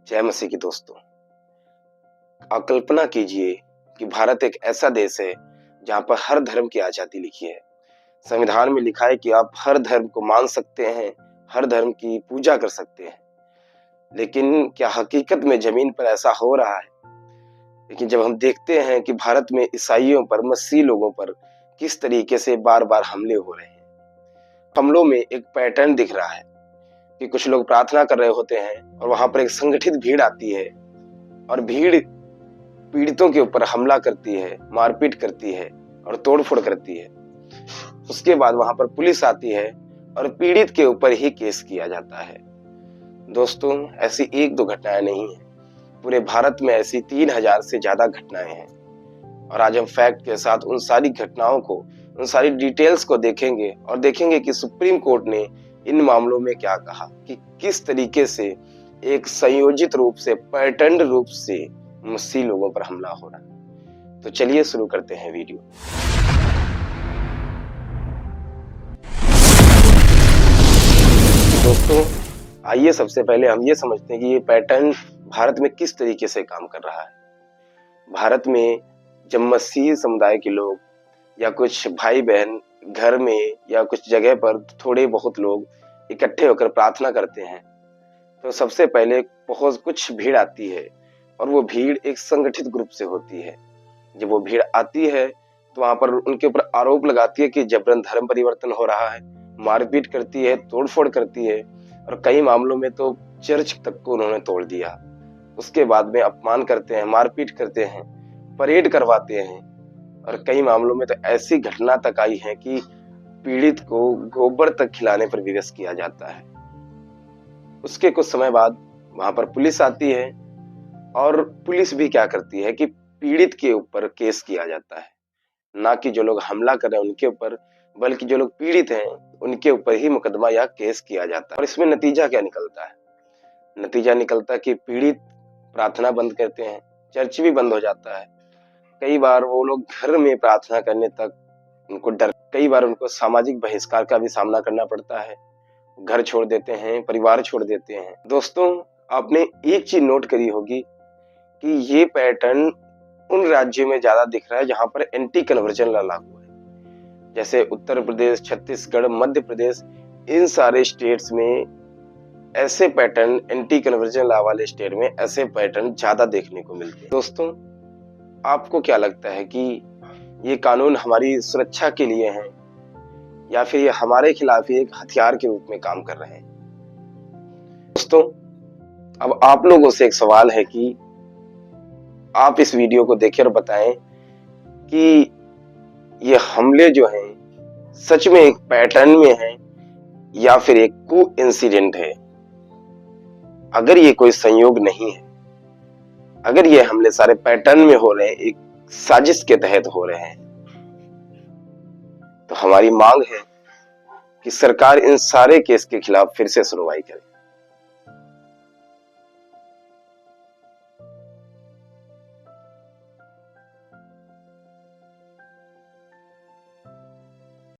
जय मसीह की दोस्तों। आप कल्पना कीजिए कि भारत एक ऐसा देश है जहाँ पर हर धर्म की आजादी लिखी है। संविधान में लिखा है कि आप हर धर्म को मान सकते हैं, हर धर्म की पूजा कर सकते हैं। लेकिन क्या हकीकत में जमीन पर ऐसा हो रहा है? लेकिन जब हम देखते हैं कि भारत में ईसाइयों पर, मसीह लोगों पर किस तरीके से बार बार हमले हो रहे हैं, हमलों में एक पैटर्न दिख रहा है कि कुछ लोग प्रार्थना कर रहे होते हैं और वहां पर एक संगठित भीड़ आती है और भीड़ पीड़ितों के ऊपर हमला करती है, मारपीट करती है और तोड़फोड़ करती है। उसके बाद वहां पर पुलिस आती है और पीड़ित के ऊपर ही केस किया जाता है। दोस्तों, ऐसी एक दो घटनाएं नहीं है, पूरे भारत में ऐसी 3000 से ज्यादा घटनाएं हैं। और आज हम फैक्ट के साथ उन सारी घटनाओं को, उन सारी डिटेल्स को देखेंगे और देखेंगे कि सुप्रीम कोर्ट ने इन मामलों में क्या कहा, कि किस तरीके से एक संयोजित रूप से, पैटर्न रूप से मसीह लोगों पर हमला हो रहा है। तो चलिए शुरू करते हैं वीडियो। दोस्तों, आइए सबसे पहले हम ये समझते हैं कि ये पैटर्न भारत में किस तरीके से काम कर रहा है। भारत में जब मसीह समुदाय के लोग या कुछ भाई बहन घर में या कुछ जगह पर थोड़े बहुत लोग इकट्ठे होकर प्रार्थना करते हैं, तो सबसे पहले बहुत कुछ भीड़ आती है और वो भीड़ एक संगठित ग्रुप से होती है। जब वो भीड़ आती है तो वहां पर उनके ऊपर आरोप लगाती है कि जबरन धर्म परिवर्तन हो रहा है, मारपीट करती है, तोड़फोड़ करती है और कई मामलों में तो चर्च तक को उन्होंने तोड़ दिया। उसके बाद में अपमान करते हैं, मारपीट करते हैं, परेड करवाते हैं और कई मामलों में तो ऐसी घटना तक आई है कि पीड़ित को गोबर तक खिलाने पर विवश किया जाता है। उसके कुछ समय बाद वहां पर पुलिस आती है और पुलिस भी क्या करती है कि पीड़ित के ऊपर केस किया जाता है, ना कि जो लोग हमला कर रहे हैं उनके ऊपर, बल्कि जो लोग पीड़ित हैं उनके ऊपर ही मुकदमा या केस किया जाता है। और इसमें नतीजा क्या निकलता है? नतीजा निकलता है कि पीड़ित प्रार्थना बंद करते हैं, चर्च भी बंद हो जाता है। कई बार वो लोग घर में प्रार्थना करने तक उनको डर, कई बार उनको सामाजिक बहिष्कार का भी सामना करना पड़ता है। घर छोड़ देते हैं, परिवार छोड़ देते हैं। दोस्तों, आपने एक चीज नोट करी होगी कि ये पैटर्न उन राज्यों में ज्यादा दिख रहा है जहां पर एंटी कन्वर्जन लॉ लागू है, जैसे उत्तर प्रदेश, छत्तीसगढ़, मध्य प्रदेश। इन सारे स्टेट्स में ऐसे पैटर्न, एंटी कन्वर्जन लॉ वाले स्टेट में ऐसे पैटर्न ज्यादा देखने को मिलते हैं। दोस्तों, आपको क्या लगता है कि ये कानून हमारी सुरक्षा के लिए है या फिर ये हमारे खिलाफ ही एक हथियार के रूप में काम कर रहे हैं? दोस्तों, अब आप लोगों से एक सवाल है कि आप इस वीडियो को देखें और बताएं कि ये हमले जो हैं सच में एक पैटर्न में है या फिर एक कोइंसिडेंट है। अगर ये कोई संयोग नहीं है, अगर ये हमले सारे पैटर्न में हो रहे हैं, एक साजिश के तहत हो रहे हैं, तो हमारी मांग है कि सरकार इन सारे केस के खिलाफ फिर से सुनवाई करे।